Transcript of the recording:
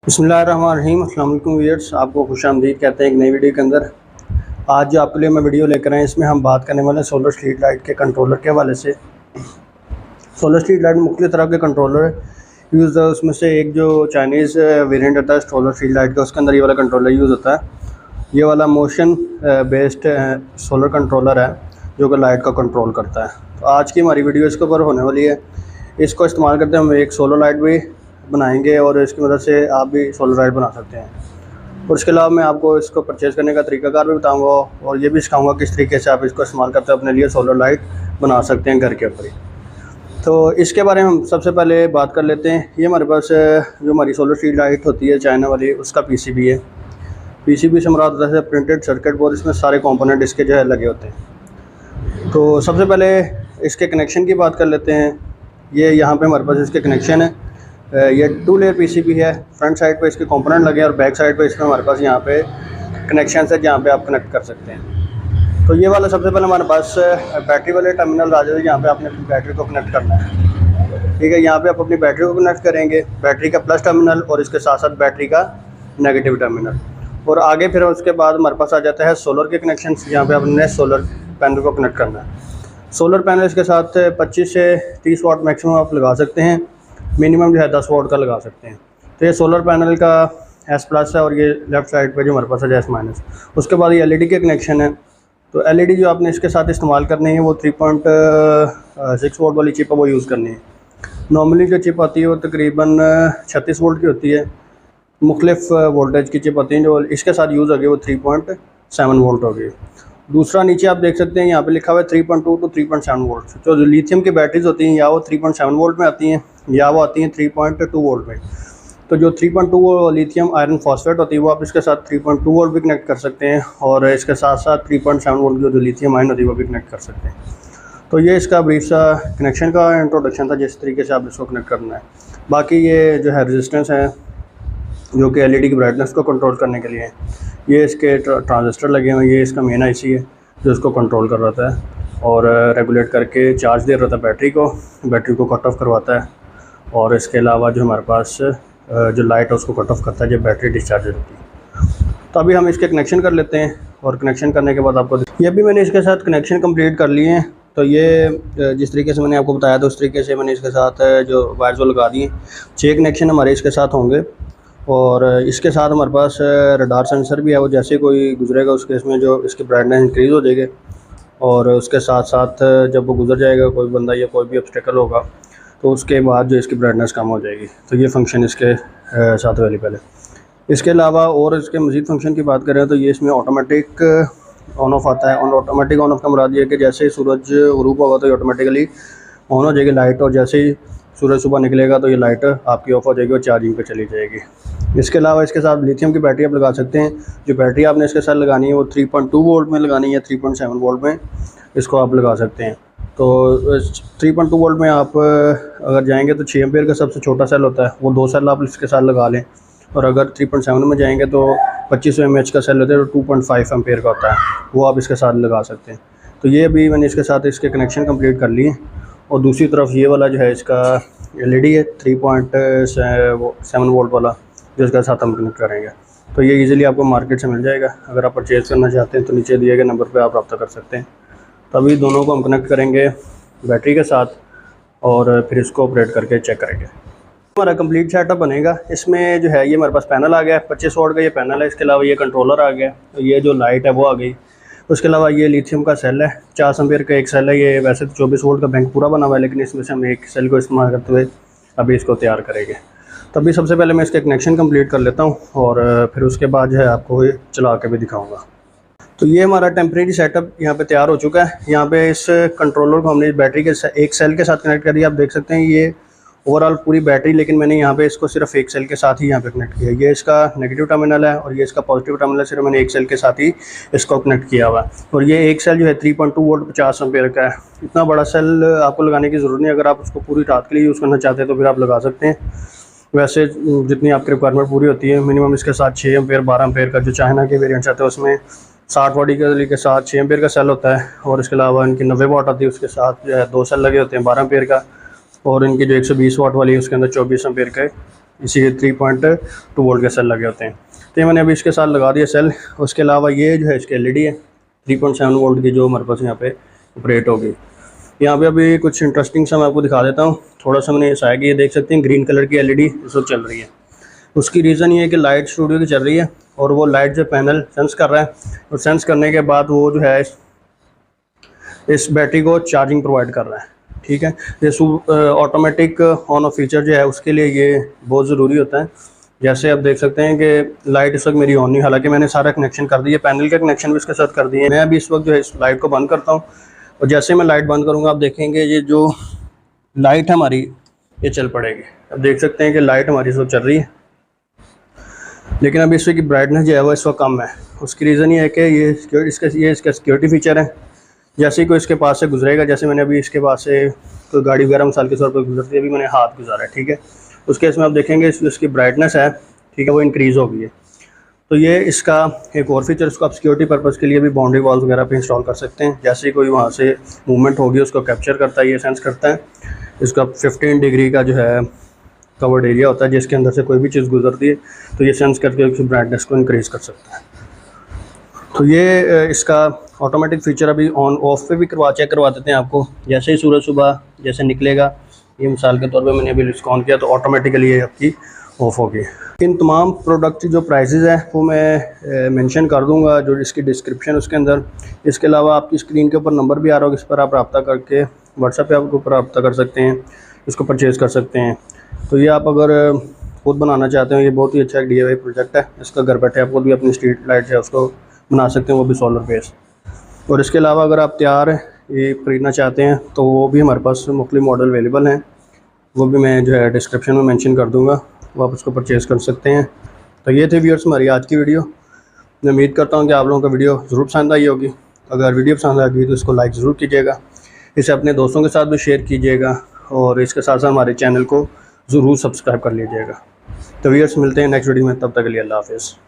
बिस्मिल्लाहिर्रहमानिर्रहीम। अस्सलाम वालेकुम व्यूअर्स, आपको खुशामदीद कहते हैं एक नई वीडियो के अंदर। आज जो आपके लिए मैं वीडियो लेकर आए इसमें हम बात करने वाले हैं सोलर स्ट्रीट लाइट के कंट्रोलर के हवाले से। सोलर स्ट्रीट लाइट में मुख्तलिफ तरह के कंट्रोलर यूज़ है। उसमें से एक जो चाइनीज़ वेरिएंट होता है सोलर स्ट्रीट लाइट का, उसके अंदर ये वाला कंट्रोलर यूज़ होता है। ये वाला मोशन बेस्ड सोलर कंट्रोलर है जो कि लाइट का कंट्रोल करता है। तो आज की हमारी वीडियो इसके ऊपर होने वाली है। इसको इस्तेमाल करते हम एक सोलर लाइट भी बनाएंगे और इसकी मदद से आप भी सोलर लाइट बना सकते हैं। और इसके अलावा मैं आपको इसको परचेज़ करने का तरीकाकार भी बताऊंगा और ये भी सिखाऊंगा किस तरीके से आप इसको इस्तेमाल करते हैं अपने लिए सोलर लाइट बना सकते हैं घर के ऊपर ही। तो इसके बारे में हम सबसे पहले बात कर लेते हैं। ये हमारे पास जो हमारी सोलर स्ट्रीट लाइट होती है चाइना वाली, उसका पीसीबी है। पीसीबी से मुराद होता है प्रिंटेड सर्किट बोर्ड। इसमें सारे कंपोनेंट इसके जो है लगे होते हैं। तो सबसे पहले इसके कनेक्शन की बात कर लेते हैं। ये यहाँ पे हमारे पास इसके कनेक्शन है। ये 2 लेयर पीसीबी है। फ्रंट साइड पे इसके कंपोनेंट लगे हैं और बैक साइड पे इसमें हमारे पास यहाँ पे कनेक्शन है जहाँ पे आप कनेक्ट कर सकते हैं। तो ये वाला सबसे पहले हमारे पास बैटरी वाले टर्मिनल आ जाए। यहाँ पे आपने अपनी बैटरी को कनेक्ट करना है, ठीक है। यहाँ पे आप अपनी बैटरी को कनेक्ट करेंगे, बैटरी का प्लस टर्मिनल और इसके साथ साथ बैटरी का नेगेटिव टर्मिनल। और आगे फिर उसके बाद हमारे पास आ जाता है सोलर के कनेक्शन। यहाँ पे आपने सोलर पैनल को कनेक्ट करना है। सोलर पैनल इसके साथ 25 से 30 वाट मैक्सिमम आप लगा सकते हैं, मिनिमम जो है 10 वाट का लगा सकते हैं। तो ये सोलर पैनल का S+ है और ये लेफ़्ट साइड पे जो हमारे पास है S-। उसके बाद ये LED के कनेक्शन है। तो LED जो आपने इसके साथ इस्तेमाल करनी है वो 3.6 वोल्ट वाली चिप है, वो यूज़ करनी है। नॉर्मली जो चिप आती है वो तकरीबन 36 वोल्ट की होती है। मुख्तलिफ वोल्टेज की चिप आती है। जो इसके साथ यूज़ होगी वो 3.7 वोल्ट होगी। दूसरा नीचे आप देख सकते हैं यहाँ पे लिखा हुआ है 3.2 to 3.7 वोल्ट। जो लिथियम की बैटरीज होती हैं या वो 3.7 वोल्ट में आती हैं या वो आती हैं 3.2 वोल्ट में। तो जो 3.2 लिथियम आयरन फॉस्फेट होती है वो आप इसके साथ 3.2 वोल्ट भी कनेक्ट कर सकते हैं और इसके साथ साथ 3.7 वोल्ट जो लिथियम आयन होती है वो भी कनेक्ट कर सकते हैं। तो ये इसका ब्रीफ सा कनेक्शन का इंट्रोडक्शन था, जिस तरीके से आप इसको कनेक्ट करना है। बाकी ये जो है रेजिस्टेंस है जो कि LED की ब्राइटनेस को कंट्रोल करने के लिए है। ये इसके ट्रांजिस्टर लगे हुए हैं। ये इसका मेन IC है जो इसको कंट्रोल कर रहा है और रेगुलेट करके चार्ज दे रहा था बैटरी को कट ऑफ करवाता है। और इसके अलावा जो हमारे पास जो लाइट है उसको कट ऑफ करता है जब बैटरी डिस्चार्ज होती है। तो अभी हम इसके कनेक्शन कर लेते हैं और कनेक्शन करने के बाद आपको ये भी मैंने इसके साथ कनेक्शन कंप्लीट कर लिए हैं। तो ये जिस तरीके से मैंने आपको बताया था उस तरीके से मैंने इसके साथ जो वायर्स वो लगा दिए। 6 कनेक्शन हमारे इसके साथ होंगे और इसके साथ हमारे पास रडार सेंसर भी है। वो जैसे कोई गुजरेगा उसके इसमें जो इसकी ब्राइटनेस इंक्रीज़ हो जाएगी और उसके साथ साथ जब वो गुजर जाएगा कोई बंदा या कोई भी ऑब्स्टेकल होगा तो उसके बाद जो इसकी ब्राइटनेस कम हो जाएगी। तो ये फंक्शन इसके साथ अवेलेबल है। इसके अलावा और इसके मज़ीद फंक्शन की बात करें तो ये इसमें ऑटोमेटिक ऑन ऑफ आता है। और ऑटोमेटिक ऑन ऑफ का मुराद ये है कि जैसे ही सूरज ग्रूप होगा तो ऑटोमेटिकली ऑन हो जाएगी लाइट और जैसे ही सूरज सुबह निकलेगा तो ये लाइट आपकी ऑफ हो जाएगी और चार्जिंग पे चली जाएगी। इसके अलावा इसके साथ लिथियम की बैटरी आप लगा सकते हैं। जो बैटरी आपने इसके साथ लगानी है वो 3.2 वोल्ट में लगानी है, 3.7 वोल्ट में इसको आप लगा सकते हैं। तो 3.2 वोल्ट में आप अगर जाएंगे तो 6 एम्पेयर का सबसे छोटा सेल होता है, वो 2 सेल आप इसके साथ लगा लें। और अगर 3.7 में जाएंगे तो 2500 mAh का सेल होता है, तो 2.5 एम्पेयर का होता है, वो आप इसके साथ लगा सकते हैं। तो ये अभी मैंने इसके साथ इसके कनेक्शन कंप्लीट कर लिए। और दूसरी तरफ ये वाला जो है इसका LED है 3.7 वोल्ट वाला, जो इसके साथ हम कनेक्ट करेंगे। तो ये इजीली आपको मार्केट से मिल जाएगा। अगर आप परचेज़ करना चाहते हैं तो नीचे दिए गए नंबर पे आप रब्ता कर सकते हैं। तभी दोनों को हम कनेक्ट करेंगे बैटरी के साथ और फिर इसको ऑपरेट करके चेक करेंगे। हमारा कंप्लीट सेटअप बनेगा। इसमें जो है ये हमारे पास पैनल आ गया, 25 वाट का ये पैनल है। इसके अलावा ये कंट्रोलर आ गया, तो ये जो लाइट है वो आ गई। उसके अलावा ये लिथियम का सेल है, 4 एम्पेयर का एक सेल है। ये वैसे तो 24 वोल्ट का बैंक पूरा बना हुआ है, लेकिन इसमें से हम एक सेल को इस्तेमाल करते हुए अभी इसको तैयार करेंगे। तो अभी सबसे पहले मैं इसके कनेक्शन कंप्लीट कर लेता हूँ और फिर उसके बाद जो है आपको ये चला के भी दिखाऊंगा। तो ये हमारा टेम्प्रेरी सेटअप यहाँ पे तैयार हो चुका है। यहाँ पे इस कंट्रोलर को हमने इस बैटरी के एक सेल के साथ कनेक्ट कर दिया। आप देख सकते हैं ये ओवरऑल पूरी बैटरी, लेकिन मैंने यहाँ पे इसको सिर्फ एक सेल के साथ ही यहाँ पे कनेक्ट किया। ये इसका नेगेटिव टर्मिनल है और ये इसका पॉजिटिव टर्मिनल, सिर्फ मैंने एक सेल के साथ ही इसको कनेक्ट किया हुआ है। और ये एक सेल जो है 3.2 वोल्ट 50 एम्पेयर का है। इतना बड़ा सेल आपको लगाने की ज़रूरत नहीं। अगर आप उसको पूरी रात के लिए यूज़ करना चाहते हैं तो फिर आप लगा सकते हैं। वैसे जितनी आपकी रिक्वायरमेंट पूरी होती है, मिनिमम इसके साथ 6 एम्पेयर 12 एम्पेयर का जो चाइना के वेरिएंट्स आते हैं उसमें 60 वाट के साथ 6 एम्पेयर का सेल होता है। और इसके अलावा इनकी 90 वाट आती है, उसके साथ जो है 2 सेल लगे होते हैं 12 एम्पेयर का। और इनकी जो 120 वाट वाली है उसके अंदर 24 एम्पेयर के इसी 3.2 वोल्ट के सेल लगे होते हैं। तो ये मैंने अभी इसके साथ लगा दिया सेल। उसके अलावा ये जो है इसकी LED है 3.7 वोल्ट की, जो हमारे पास यहाँ पे ऑपरेट होगी। यहाँ पे अभी कुछ इंटरेस्टिंग सा मैं आपको दिखा देता हूँ। थोड़ा सा मैंने ऐसा है कि ये देख सकते हैं ग्रीन कलर की LED इस वक्त चल रही है। उसकी रीज़न ये है कि लाइट स्टूडियो की चल रही है और वो लाइट जो पैनल सेंस कर रहा है, और सेंस करने के बाद वो जो है इस बैटरी को चार्जिंग प्रोवाइड कर रहा है। ठीक है, ये ऑटोमेटिक ऑन ऑफ फीचर जो है उसके लिए ये बहुत ज़रूरी होता है। जैसे आप देख सकते हैं कि लाइट इस वक्त मेरी ऑन नहीं, हालांकि मैंने सारा कनेक्शन कर दिया, पैनल का कनेक्शन भी इसके साथ कर दिए। मैं अभी इस वक्त जो है इस लाइट को बंद करता हूँ, और जैसे मैं लाइट बंद करूँगा आप देखेंगे ये जो लाइट है हमारी ये चल पड़ेगी। अब देख सकते हैं कि लाइट हमारी इस वक्त चल रही है, लेकिन अभी इसकी ब्राइटनेस जो है वो इस वक्त कम है। उसकी रीज़न ये है कि ये इसका सिक्योरिटी फीचर है। जैसे ही कोई इसके पास से गुजरेगा, जैसे मैंने अभी इसके पास से कोई गाड़ी वगैरह मिसाल के तौर पर गुजरती है, अभी मैंने हाथ गुजारा है, ठीक है, उस केस में आप देखेंगे इसकी ब्राइटनेस है, ठीक है, वो इंक्रीज़ हो गई है। तो ये इसका एक और फीचर, इसको आप सिक्योरिटी पर्पज़ के लिए भी बाउंड्री वॉल्स वगैरह पे इंस्टॉल कर सकते हैं। जैसे ही कोई वहाँ से मूवमेंट होगी उसको कैप्चर करता है, ये सेंस करता है। इसका 15 डिग्री का जो है कवर्ड एरिया होता है, जिसके अंदर से कोई भी चीज़ गुजरती है तो ये सेंस करके उसकी ब्राइटनेस को इंक्रीज़ कर सकता है। तो ये इसका ऑटोमेटिक फीचर अभी ऑन ऑफ पे भी चेक करवा देते हैं आपको। जैसे ही सूरज सुबह जैसे निकलेगा, ये मिसाल के तौर पे मैंने अभी इसको ऑन किया तो ऑटोमेटिकली ये आपकी ऑफ होगी। इन तमाम प्रोडक्ट की जो प्राइसेस हैं वो मैं मेंशन कर दूंगा जो इसकी डिस्क्रिप्शन उसके अंदर। इसके अलावा आपकी स्क्रीन के ऊपर नंबर भी आ रहा होगा, इस पर आप रब्ता करके व्हाट्सएप पे आपके ऊपर रब्ता कर सकते हैं, इसको परचेज़ कर सकते हैं। तो ये आप अगर खुद बनाना चाहते हो, ये बहुत ही अच्छा एक DIY प्रोजेक्ट है। इसका घर बैठे आप खुद भी अपनी स्ट्रीट लाइट है उसको बना सकते हैं, वो भी सोलर बेस। और इसके अलावा अगर आप तैयार ये खरीदना चाहते हैं तो वो भी हमारे पास मुख्तलिफ मॉडल अवेलेबल हैं, वो भी मैं जो है डिस्क्रिप्शन में मेंशन कर दूंगा, वो आप उसको परचेज़ कर सकते हैं। तो ये थे व्यूअर्स हमारी आज की वीडियो। मैं उम्मीद करता हूँ कि आप लोगों को वीडियो ज़रूर पसंद आई होगी। अगर वीडियो पसंद आ गई तो इसको लाइक ज़रूर कीजिएगा, इसे अपने दोस्तों के साथ भी शेयर कीजिएगा, और इसके साथ साथ हमारे चैनल को ज़रूर सब्सक्राइब कर लीजिएगा। तो व्यूअर्स मिलते हैं नेक्स्ट वीडियो में, तब तक के लिए अल्लाह हाफ़िज़।